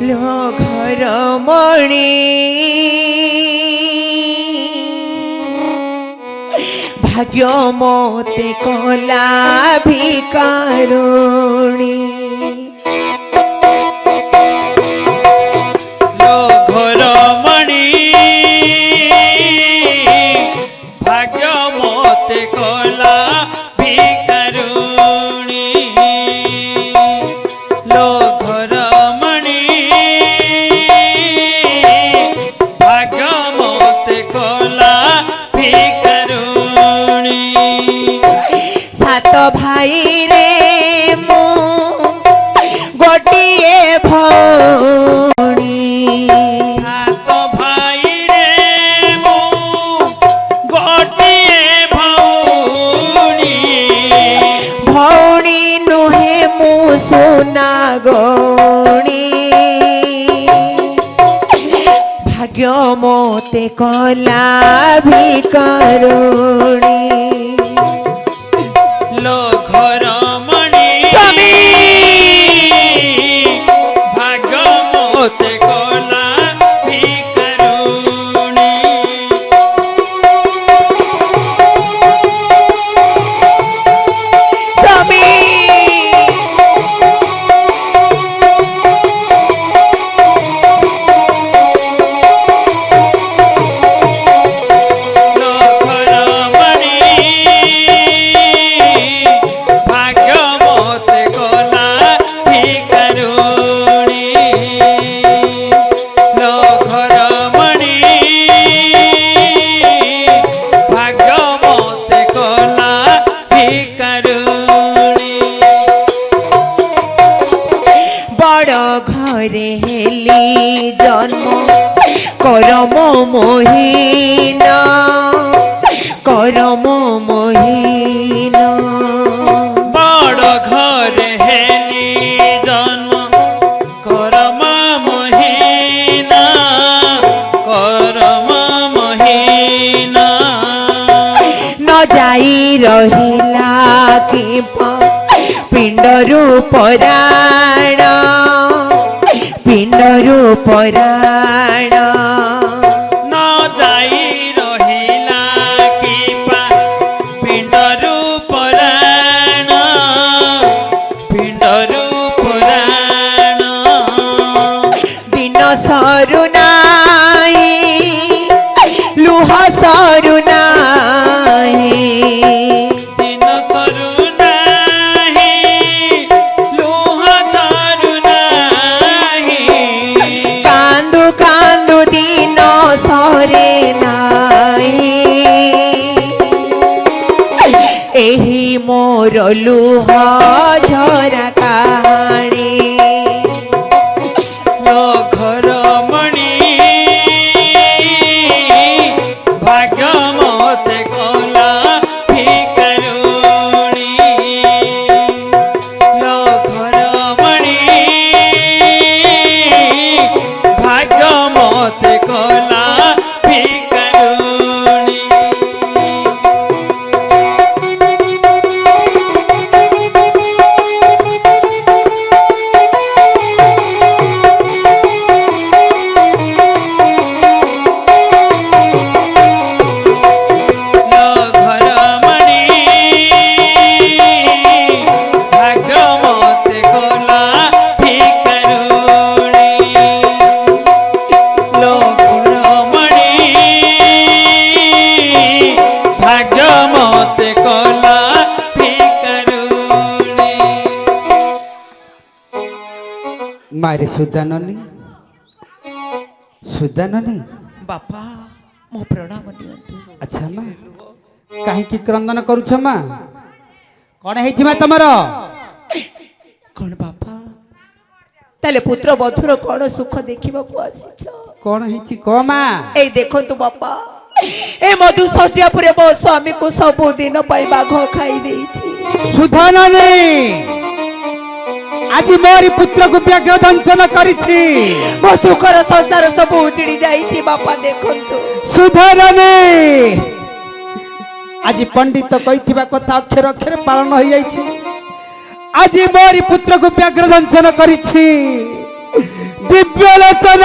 लो घर मणि भाग्य मोते कला भिकारुणी लो घर मणि भाग्य मोते कला भिकारुणी लो घर मणि भाग्य मोते कला भिकारुणी सात भाई रे मु गोटिए भौणी सात भाई रे मु गोटिए भौणी भौणी नुहे मु सुना गौणी भाग्य मोते कला भिकारुणी लो घर मणि स्वामी भाग्य मोते कला भिकारुणी स्वामी लो घर मणि भाग्य मोते कला भिकारुणी लो घर मणि भाग्य मोते कला भिकारुणी बड़ घरे हेली जन्म करम मोहिन करम मोहिन बड़ घर हेली जन्म करम मोहिना करम मोहिना न जाई रहिला कि पिंडरू पराण पिंडरू पराण न जाई रहिला किपा पिंडरू पराण पिंडरू पराण दिन सरू नाही लुह सरू नाही दिन सरू नाही लुह सरू नाही कांदू कांदू दिन सरे नाही एही मोर लुह झरा काणी लो घर मणि भाग्य मोते कला भिकारुणी लो घर मणि भाग्य मोते कला भिकारुणी लो घर मणि भाग्य मोते कला भिकारुणी लो घर मणि भाग्य मोते कला भिकारुणी मारे सुदाननी सुदाननी बापा मो प्रणाम दियंतु अच्छा माँ कहीं क्रंदन करुछ माँ कौन है तमर कौन बापा ताले पुत्र बधुर कौन सुख देखा आसीछ कौन है कह माँ ए देखंतु बापा ए मधु सज्जापुरे मो स्वामी को सबु दिन पाई बाघ खाई देछि सुधाननी आज मोरी पुत्र को व्याघ्र दंशन करिछि मो सुखर संसार सब उजड़ी जाइछि बापा देखंतु सुधाननी आज पंडित कहिथिबा कथा अक्षर अक्षर पालन हो जाइछि आज मोरी पुत्र को व्याघ्र दंशन करिछि ଦିବ୍ୟ ଲୋଚନ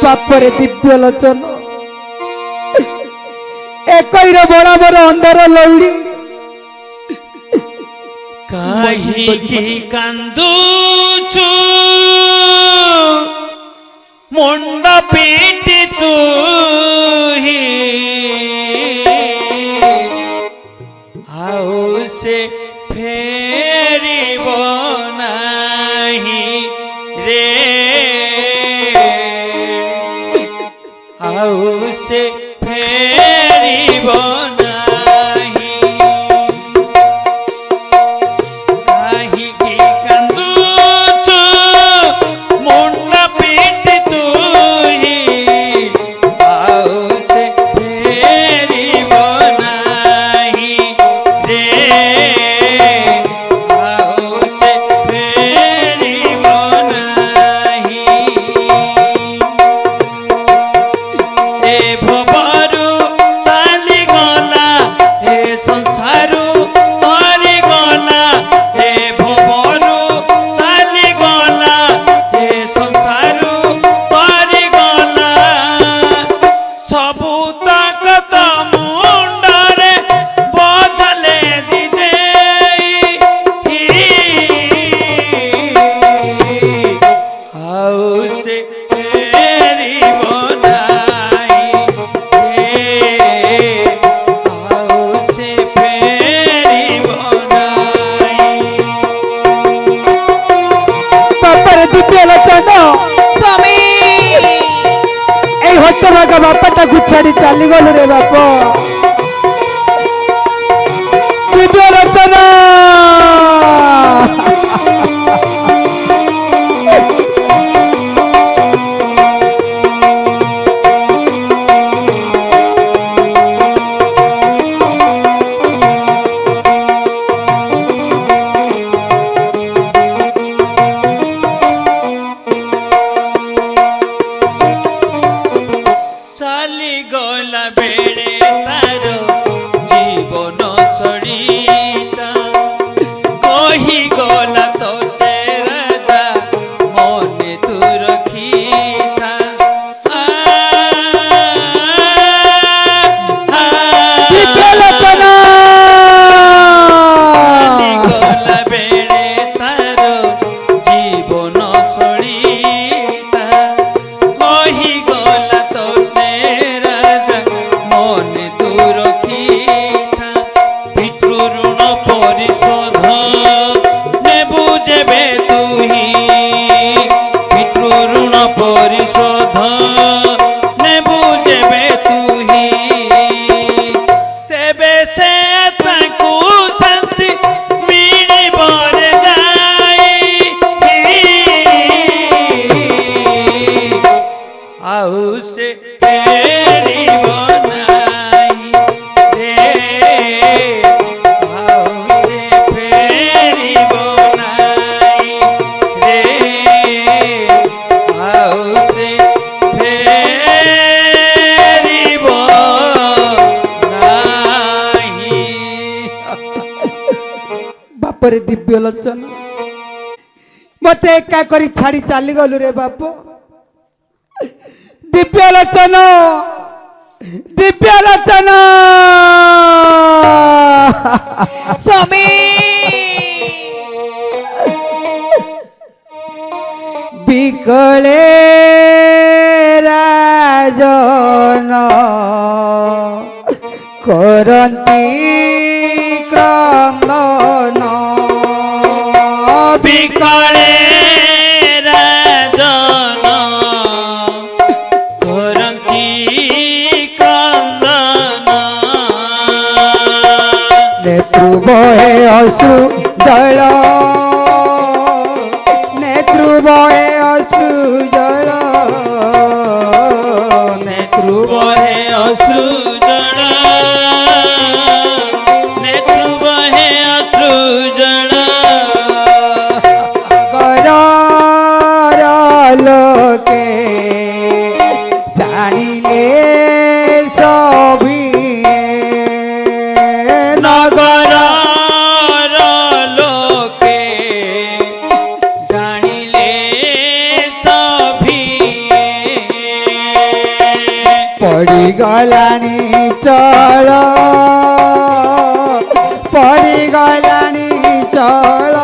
ବାପରେ ଦିବ୍ୟ ଲୋଚନ ଏକଇର ବରାବର ଅନ୍ଧାର ଲଉଡ଼ି କାହିଁକି କାନ୍ଦୁଛୁ ମୁଣ୍ଡ ପିଟି ତୁ ଆଉ ସେ ଫେରିବ ନାହିଁ ରେ ଆଉ ସେ ଫେରିବ ନାହିଁ କାହିଁକି କାନ୍ଦୁଛୁ ମୁଣ୍ଡ ପିଟି ତୁ ଆଉ ସେ ଫେରିବ ନାହିଁ ରେ ଆଉ ସେ ଫେରିବ ନାହିଁ ଏ ଭବରୁ ଚାଲିଗଲା ଏ ସଂସାରୁ ତରିଗଲା ଏ ଭବରୁ ଚାଲିଗଲା ଏ ସଂସାରୁ ତରିଗଲା ସବୁ ତକ ତ ମୁଣ୍ଡରେ ବୋଝଲେ ଆଉ ସେ ଫେରିବ ନାହିଁ ଆଉ ସେ ଫେରିବ ନାହିଁ ବାପରେ ଦିବ୍ୟ ଲୋଚନ ସ୍ୱାମୀ এই হতভাগা বাপাটাକୁ ଛାଡ଼ି ଚାଲିଗଲୁ ରେ ବାପ ଦିବ୍ୟ ଲୋଚନ ଚାଲିଗଲା ବେଳେ ତାର ଜୀବନ ସଳିତା କହିଗଲା ତୋତେ ରାଜା ମନେ ତୁ ରଖିଥା ଦିବ୍ୟ ଲୋଚନ ଚାଲିଗଲା ବେଳେ ତାର ଜୀବନ ସଳିତା କହିଗଲା ତୋତେ ରାଜା ମନେ ତୁ ରଖିଥା ପିତୃ ଋଣ ପରିଶୋଧ ନେବୁ ଯେବେ ତୁହି ପିତୃ ଋଣ ପରିଶୋଧ ନେବୁ ଯେବେ ତୁହି ତେବେ ସେ ତାକୁ ଶାନ୍ତି ମିଳିବ ରେ ଯାଇ ଆଉ ସେ ଫେରିବ ନାହିଁ ରେ ଆଉ ସେ ଫେରିବ ନାହିଁ ରେ ଆଉ ସେ ଫେରିବ ନାହିଁ ବାପରେ ଦିବ୍ୟ ଲୋଚନ ମତେ ଏକା କରି ଛାଡ଼ି ଚାଲିଗଲୁ ରେ ବାପ ଦିବ୍ୟ ଲୋଚନ ଦିବ୍ୟ ଲୋଚନ ସ୍ୱାମୀ বিকলে রাজন করন্তি ক্রন্দন বিকলে রাজন করন্তি ক্রন্দন নেত্রুবহে অশ্রু জল নেত্রুবহে অশ্রু জল বহে অশ্রু জল নেত্রু বহে অশ্রু জল ଗଲାଣି ଚଳ ପଡ଼ିଗଲାଣି ଚଳ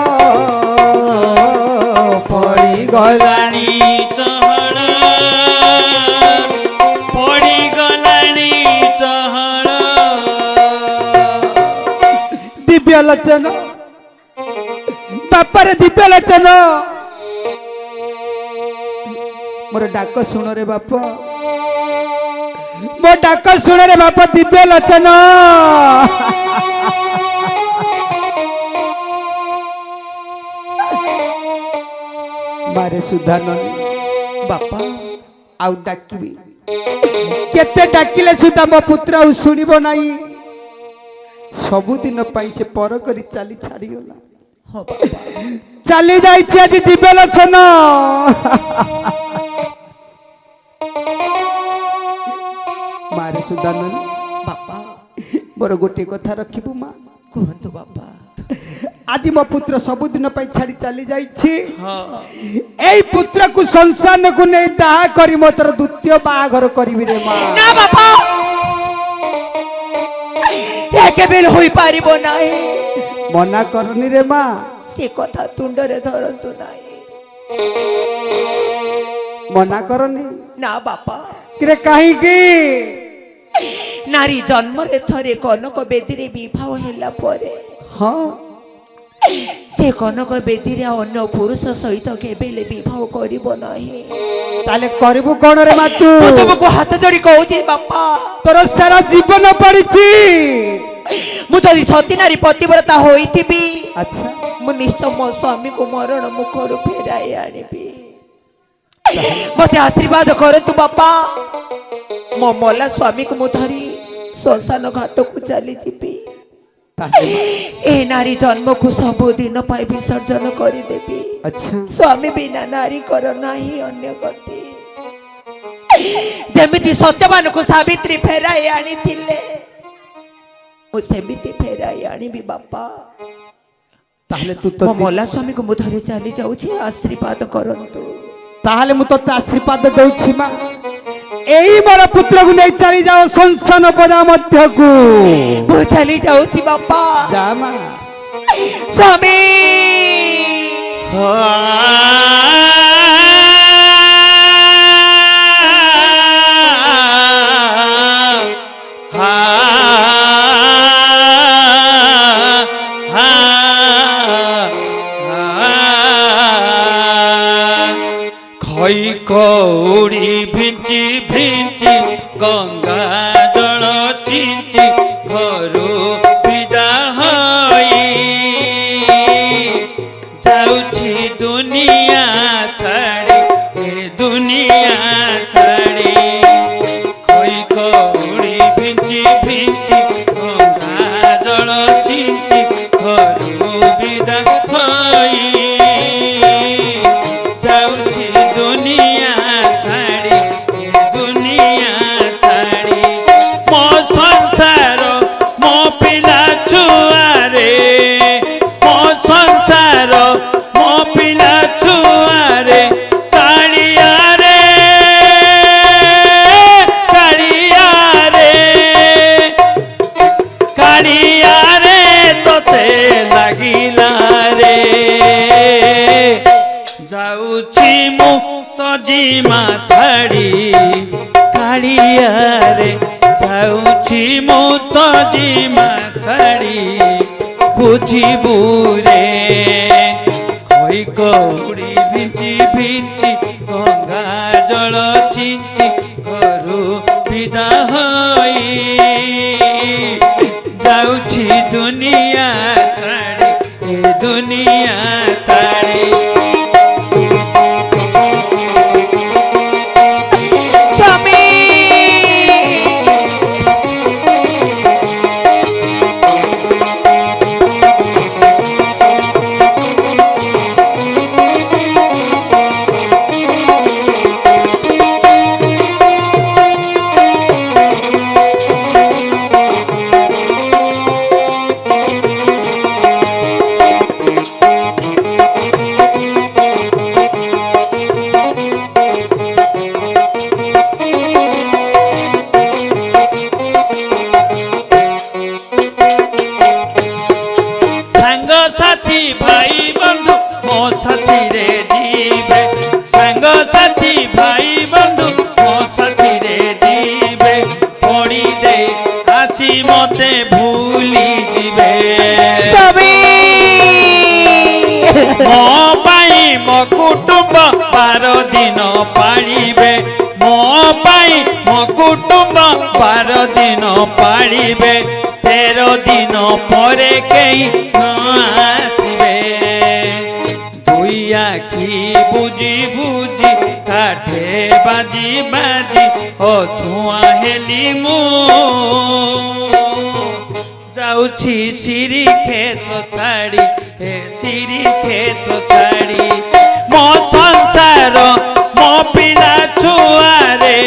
ପଡ଼ିଗଲାଣି ଚହଳ ପଡ଼ିଗଲାଣି ଚହଳ ଦିବ୍ୟଲୋଚନ ବାପାରେ ଦିବ୍ୟଲୋଚନ ମୋର ଡାକ ଶୁଣରେ ବାପ ମୋ ଡାକ ଶୁଣରେ ବାପ ଦିବ୍ୟଲୋଚନ ମାରେ ସୁଧାନନି ବାପା ଆଉ ଡାକିବି କେତେ ଡାକିଲେ ସୁଧା ମୋ ପୁତ୍ର ଆଉ ଶୁଣିବ ନାହିଁ ସବୁଦିନ ପାଇଁ ସେ ପର କରି ଚାଲି ଛାଡ଼ିଗଲା ଚାଲି ଯାଇଛି ଆଜି ଦିବ୍ୟଲୋଚନ ମାରେ ସୁଧାନନ ବାପା ମୋର ଗୋଟିଏ କଥା ରଖିବୁ ମା କୁହନ୍ତୁ ବାପା ଆଜି ମୋ ପୁତ୍ର ସବୁଦିନ ପାଇଁ ଛାଡ଼ି ଚାଲି ଯାଇଛି ହଁ ଏଇ ପୁତ୍ରକୁ ସଂସାରକୁ ନେଇ ଦାହ କରି ମୋ ତୋର ଦ୍ୱିତୀୟ ବାହାଘର କରିବି ରେ ମା ନା ବାପା ଏ କେବେ ହୋଇପାରିବ ନାହିଁ ମନା କରନି ରେ ମା ସେ କଥା ତୁଣ୍ଡରେ ଧରନ୍ତୁ ନାହିଁ ମନା କରନି ନା ବାପା କିରେ କାହିଁକି ନାରୀ ଜନ୍ମରେ ଥରେ କନକ ବେଦୀରେ ବିବାହ ହେଲା ପରେ ହଁ ସେ କନକ ବେଦୀରେ ଅନ୍ୟ ପୁରୁଷ ସହିତ କେବେ ହେଲେ ବିବାହ କରିବ ନାହିଁ ତାହେଲେ କରିବୁ କଣ ରେ ମା ତୁ ମୁଁ ତୁମକୁ ହାତ ଯୋଡ଼ି କହୁଛି ବାପା ତୋର ସାରା ଜୀବନ ପଡ଼ିଛି ମୁଁ ଯଦି ସତୀ ନାରୀ ପତିବ୍ରତା ହୋଇଥିବି ଆଚ୍ଛା ମୁଁ ନିଶ୍ଚୟ ମୋ ସ୍ୱାମୀକୁ ମରଣ ମୁଖରୁ ଫେରାଇ ଆଣିବି ମତେ ଆଶୀର୍ବାଦ କରନ୍ତୁ ବାପା ମୋ ମଲା ସ୍ୱାମୀକୁ ମୁଁ ଧରି ଶ୍ମଶାନ ଘାଟକୁ ଚାଲିଯିବି ଏ ନାରୀ ଜନ୍ମକୁ ସବୁଦିନ ପାଇଁ ବିସର୍ଜନ କରିଦେବି ଆଚ୍ଛା ସ୍ୱାମୀ ବିନା ନାରୀଙ୍କର ନାହିଁ ଅନ୍ୟ ଗତି ଯେମିତି ସତ୍ୟବାନକୁ ସାବିତ୍ରୀ ଫେରାଇ ଆଣିଥିଲେ ମୁଁ ସେମିତି ଫେରାଇ ଆଣିବି ବାପା ତାହେଲେ ତୁ ତ ମୋ ମଲା ସ୍ୱାମୀକୁ ମୁଁ ଧରି ଚାଲି ଯାଉଛି ଆଶୀର୍ବାଦ କରନ୍ତୁ ତାହେଲେ ମୁଁ ତତେ ଆଶୀର୍ବାଦ ଦଉଛି ମା ଏଇ ମୋର ପୁତ୍ରକୁ ନେଇ ଚାଲି ଯାଅ ସଂସାନ ପଦା ମଧ୍ୟକୁ ମୁଁ ଚାଲି ଯାଉଛି ବାପା ଯା ମା ସ୍ୱାମୀ ଖଇ କଉଡ଼ି ଭିଞ୍ଚି ଭିଞ୍ଚି ଗଙ୍ଗା ଜଳ ଚିଞ୍ଚି ଘରୁ ବିଦା ହୋଇ ଯାଉଛି ଦୁନିଆ ଛାଡ଼ି ଏ ଦୁନିଆ ଛାଡ଼ି ଖଇ କଉଡ଼ି ଭିଞ୍ଚି ଭିଞ୍ଚି ଗଙ୍ଗା ଜଳ ଚିଞ୍ଚି ଘରୁ ବିଦା ହୋଇ ଯାଉଛି ଦୁନିଆ ଛାଡ଼ି ଏ ଦୁନିଆ ଛାଡ଼ି ମୋ ସଂସାର ମୋ ପିଲା ଛୁଆରେ ମୋ ସଂସାର ମୋ ପିଲା ଛୁଆରେ କାଳିଆରେ କାଳିଆରେ କାଳିଆରେ ତତେ ଲାଗିଲା ରେ ଯାଉଛି ମୁଁ ତଜିମା ଛାଡ଼ି କାଳିଆରେ ଯାଉଛି ମୁଁ ତଜିମା ଛାଡ଼ି ବୁଝିବୁ ରେ ଖଇ କଉଡ଼ି ଭିଞ୍ଚି ଭିଞ୍ଚି ଗଙ୍ଗା ଜଳ ଚିଞ୍ଚି ଘରୁ ବିଦା ହୋଇ ଯାଉଛି ଦୁନିଆ ଛାଡ଼ି ଏ ଦୁନିଆ ଛାଡ଼ି ସ୍ୱାମୀ ভাই বন্ধু ମୋ ସାଥିରେ ଯିବେ ସାଙ୍ଗସାଥି ଭାଇ ବନ୍ଧୁ ମୋ ସାଥିରେ ଯିବେ ପଡ଼ି ଦେ ଆସି ମତେ ଭୁଲି ଯିବେ ମୋ ପାଇଁ ମୋ କୁଟୁମ୍ବ 12 ଦିନ ପାଳିବେ ମୋ ପାଇଁ ମୋ କୁଟୁମ୍ବ 12 ଦିନ ପାଳିବେ 13 ଦିନ ପରେ କେହି ନ ଆସିବେ ଦୁଇ ଆଖି ବୁଜି ବୁଜି କାଠେ ବାଜି ବାଜି ଅଛୁଆଁ ହେଲି ମୁଁ ଯାଉଛି ଶ୍ରୀକ୍ଷେତ୍ର ଛାଡ଼ି ହେ ଶ୍ରୀକ୍ଷେତ୍ର ଛାଡ଼ି ମୋ ସଂସାର ମୋ ପିଲା ଛୁଆରେ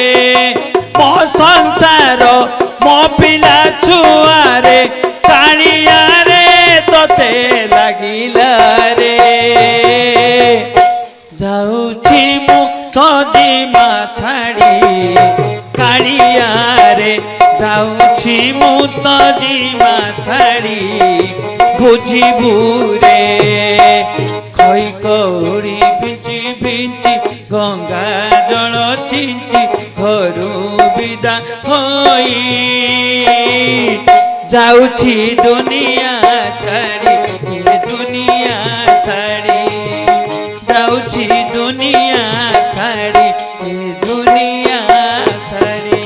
ମୋ ସଂସାର ମୋ ପିଲା ଛୁଆରେ କାଳିଆରେ ତତେ ଲାଗିଲା ରେ ଯାଉଛି ମୁଁ ତଜିମା ଛାଡ଼ି କାଳିଆରେ ଯାଉଛି ମୁଁ ତଜିମା ଛାଡ଼ି ବୁଝିବୁ ରେ ଖଇ କଉଡ଼ି ବିଞ୍ଚି ବିଞ୍ଚି ଗଙ୍ଗା ଜଳ ଚିଞ୍ଚି ଘରୁ ବିଦା ହୋଇ ଯାଉଛି ଦୁନିଆ ଛାଡ଼ି ଦୁନିଆ ଛାଡ଼ି ଯାଉଛି ଦୁନିଆ ଛାଡ଼ି ଦୁନିଆ ଛାଡ଼ି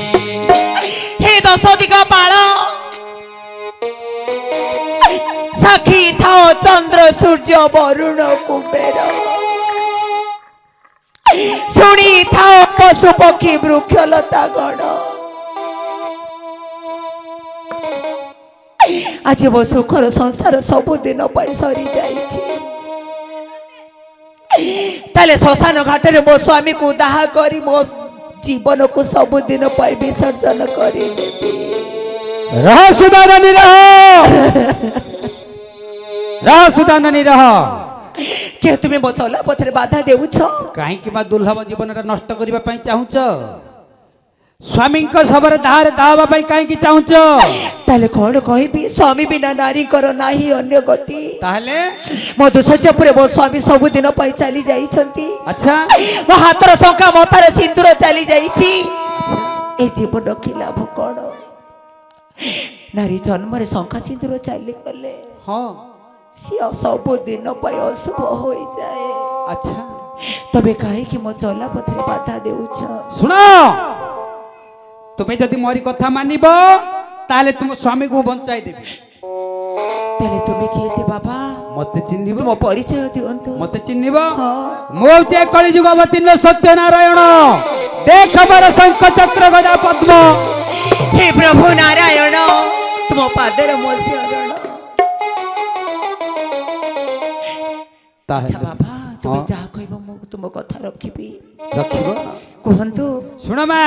हे दश दिगपाल साक्षी थाओ चंद्र सूर्य वरुण कुबेर शुणी थाओ पशु पक्षी वृक्षलता गण आज मो सुखर संसार सबुदिन सरी जाइए श्मशान घाट मो स्वामी को दाह करी मो जीवन को सबुदिन विसर्जन करदेवी रह सुदाननी रह रह सुदाननी रह के तुम्हें मो चला पथरे बाधा देउछ कहीं दुर्लभ जीवन नष्ट करने चाहूच स्वामी सबर दार दावा कहीं चाहूच ताले कौन कहबी स्वामी बिना नारी कर नाही अन्य गति ताहले मधुशज्यपुरे मो स्वामी सबुदिन चली जाइछंती अच्छा मो हातर शंका मथार सिंदूर चली जाइछि ए जीवन की लाभ कौन नारी जन्म रे शंका सिंदूर चली गले हाँ सी सबुदिन अशुभ हो जाए अच्छा तबे कहीं कि मो चला पथरे बाधा देउछ सुनो तुम्हें जदि मोरी कथा मानिब ताले तुम स्वामी को बंचाई देबी ताले तुम्हें किए से बाबा मते चिन्हिब तुम परिचय दियंतु मते चिन्हिब हाँ मो जे कलिजुग अवतीर्ण सत्यनारायण देख हमर शंख चक्र गदा पद्म हे प्रभु नारायण तुम पादर मो शरण अच्छा बाबा तुम्हें जहा कहब मु तुम कथा रखिबी रखिब कहंतु सुन मा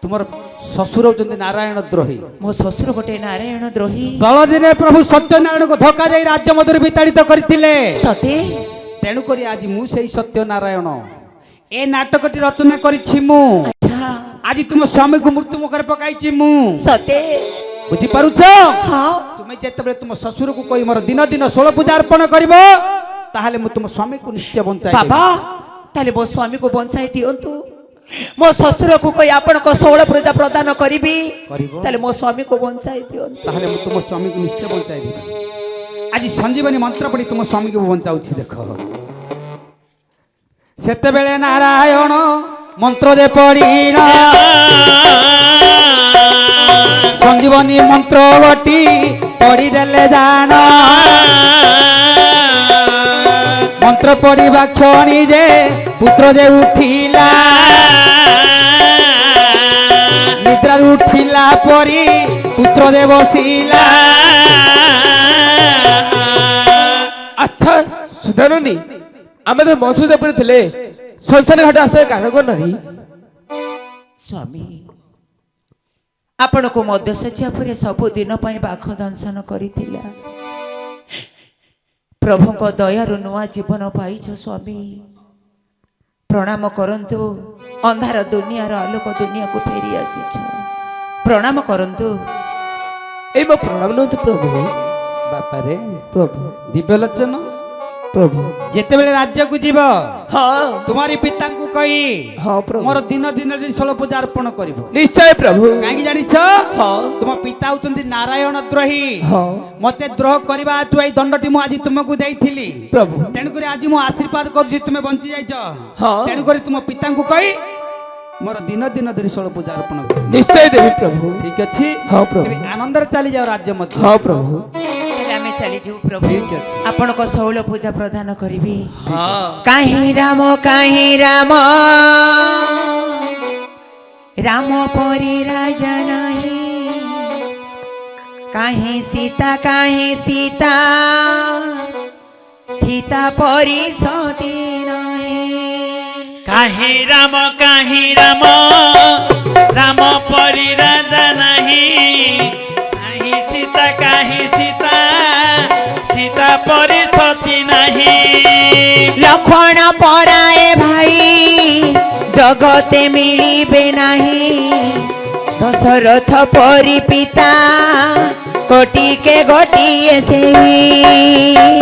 तुमर ससुर होचंदी नारायण द्रोही मो ससुर गोटे नारायण द्रोही दल दिने प्रभु सत्यनारायण को धोखा दे राज्य मधुर विताड़ित करथिले सते तेणु करी आज मु सेही सत्यनारायण ए नाटकटी रचना करिछि मु अच्छा आज तुम स्वामी को मृत्यु मुखर पकाइछि मु सते बुझी पारुछ हाँ तुम जेतबे तुम ससुर को कहि मोर दिन दिन 16 पूजा अर्पण करिवो ताहले मु तुम स्वामी को निश्चय बंचाई बाबा ताले मो स्वामी को बंचाई दियंतु मो ससुर को कोई आपण को 16 पूजा प्रदान करिबी ताले मो स्वामी को बंचाई दियंतु ताहले मु तुम स्वामी को निश्चय बंचाई देबी आज संजीवनी मंत्र पड़ी तुम स्वामी को बंचाउछि देख सेते बेले नारायण मंत्र दे पड़ीना संजीवनी मंत्र बटी पड़ी देले जान मंत्र पढ़ा क्षणी जे पुत्र जे उठिला निद्रा उठिला परी पुत्र दे बसिला अच्छा सुधारनी आमे तो महसूस पर थे संसार घाट आसे कारण को नहीं स्वामी आपण को मध्य शय्यापुरे सब दिन बाघ दंशन करिथिला प्रभु को दयारु नुआ जीवन पाइछ स्वामी प्रणाम करंतु अंधार दुनियार आलोक दुनिया को फेरी आसीछ प्रणाम करंतु ए मो प्रणाम नो प्रभु ବାପାରେ ପ୍ରଭୁ ଦିବ୍ୟଲୋଚନ ପ୍ରଭୁ ଯେତେବେଳେ ରାଜ୍ୟକୁ ଯିବ ହଁ ତୁମାରି ପିତାଙ୍କୁ କହି ହଁ ପ୍ରଭୁ ମୋର ଦିନ ଦିନ ଷୋଳ ପୂଜା ଅର୍ପଣ କରିବ। ନିଶ୍ଚୟ ପ୍ରଭୁ କାହିଁକି ଜାଣିଛ? ହଁ ତୁମ ପିତା ହଉଛନ୍ତି ନାରାୟଣ ଦ୍ରୋହୀ। ହଁ ମତେ ଦ୍ରୋହ କରିବା ହେତୁ ଏଇ ଦଣ୍ଡଟି ମୁଁ ଆଜି ତୁମକୁ ଦେଇଥିଲି। ପ୍ରଭୁ ତେଣୁକରି ଆଜି ମୁଁ ଆଶୀର୍ବାଦ କରୁଛି ତୁମେ ବଞ୍ଚି ଯାଇଛ। ହଁ ତେଣୁକରି ତୁମ ପିତାଙ୍କୁ କହି ମୋର ଦିନ ଦିନ ଧରି ଷୋଳ ପୂଜା ଅର୍ପଣ କରିବ। ନିଶ୍ଚୟ ଦେବି ପ୍ରଭୁ ଠିକ ଅଛି? ହଁ ପ୍ରଭୁ ତେବେ ଆନନ୍ଦରେ ଚାଲିଯାଅ ରାଜ୍ୟ ମଧ୍ୟ। ହଁ ପ୍ରଭୁ ତାହେଲେ ଆମେ ଚାଲିଯିବୁ ପ୍ରଭୁ। ଠିକ ଅଛି। ଆପଣଙ୍କ ଶୈଳ ପୂଜା ପ୍ରଦାନ କରିବି। ହଁ କାହିଁ ରାମ ରାମ ପରି ରାଜା ନାହିଁ, କାହିଁ ସୀତା ସୀତା ପରି ସତୀ ନାହିଁ। କାହିଁ ରାମ ରାମ ପରି ରାଜା ନାହିଁ, କାହିଁ ସୀତା ସୀତା ପରି ସତୀ ନାହିଁ। লক্ষণ পরায়ে ভাই জগতে মিলিবে নাহি, দশরথ পরি পিতা কোটিকে গটিয়ে সেই।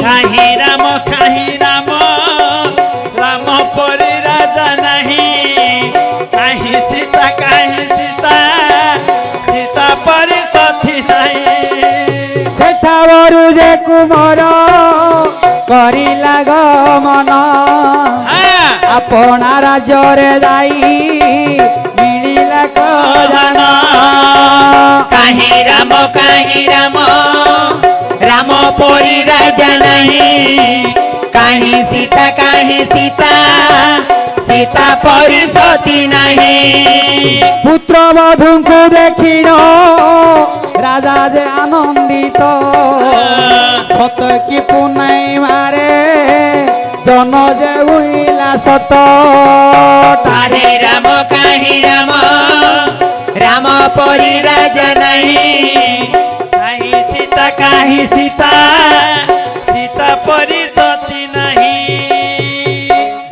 কাহি রাম রাম পরি রাজা নাহি, কাহি সীতা সীতা পরি সতী নাহি। সেঠাবরু যে কুমর করিলা গমন, হ্যাঁ আপনা রাজ্যরে যাই মিলিলা কজন। কাহি রাম রাম পরি রাজা নাহি, কাহি সীতা সীতা পরি সতী নাহি। পুত্র বধূଙ୍କୁ দেখিল রাজা যে আনন্দিত, সত কি পুনাই মারে জন যে উইলা সত। কাহি রাম রাম পরি রাজা নাহি, কাহি সীতা সীতা পরি সতী নাহি।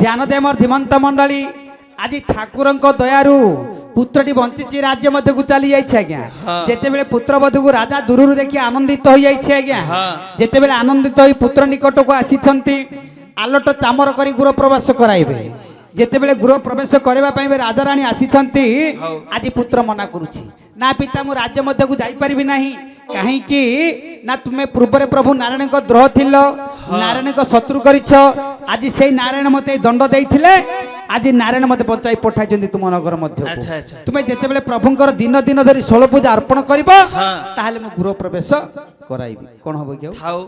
ଧ୍ୟାନ ଦେ ମୋର ଧୀମନ୍ତ ମଣ୍ଡଳୀ, ଆଜି ଠାକୁରଙ୍କ ଦୟାରୁ ପୁତ୍ରଟି ବଞ୍ଚିଛି, ରାଜ୍ୟ ମଧ୍ୟକୁ ଚାଲି ଯାଇଛି ଆଜ୍ଞା। ଯେତେବେଳେ ପୁତ୍ରବଧୂକୁ ରାଜା ଦୂରରୁ ଦେଖି ଆନନ୍ଦିତ ହୋଇଯାଇଛି ଆଜ୍ଞା। ଯେତେବେଳେ ଆନନ୍ଦିତ ହୋଇ ପୁତ୍ର ନିକଟକୁ ଆସିଛନ୍ତି, ଆଲଟ ଚାମର କରି ଗୃହ ପ୍ରବେଶ କରାଇବେ। ଯେତେବେଳେ ଗୃହ ପ୍ରବେଶ କରିବା ପାଇଁ ରାଜାରାଣୀ ଆସିଛନ୍ତି, ଆଜି ପୁତ୍ର ମନା କରୁଛି, ନା ପିତା ମୁଁ ରାଜ୍ୟ ମଧ୍ୟକୁ ଯାଇପାରିବି ନାହିଁ। କାହିଁକି ନା ତୁମେ ପୂର୍ବରେ ପ୍ରଭୁ ନାରାୟଣଙ୍କ ଦ୍ରୋହ ଥିଲ, ନାରାୟଣଙ୍କ ଶତ୍ରୁ କରିଛ। ଆଜି ସେଇ ନାରାୟଣ ମତେ ଏଇ ଦଣ୍ଡ ଦେଇଥିଲେ, ଆଜି ନାରାୟଣ ମତେ ବଞ୍ଚାଇ ପଠାଇଛନ୍ତି ତୁମ ନଗର ମଧ୍ୟ। ଆଚ୍ଛା, ଆଚ୍ଛା। ତୁମେ ଯେତେବେଳେ ପ୍ରଭୁଙ୍କର ଦିନ ଦିନ ଧରି ଷୋଳ ପୂଜା ଅର୍ପଣ କରିବ, ତାହେଲେ ମୁଁ ଗୃହ ପ୍ରବେଶ କରାଇବି। କଣ ହବ କି ଆଉ? ଥାଉ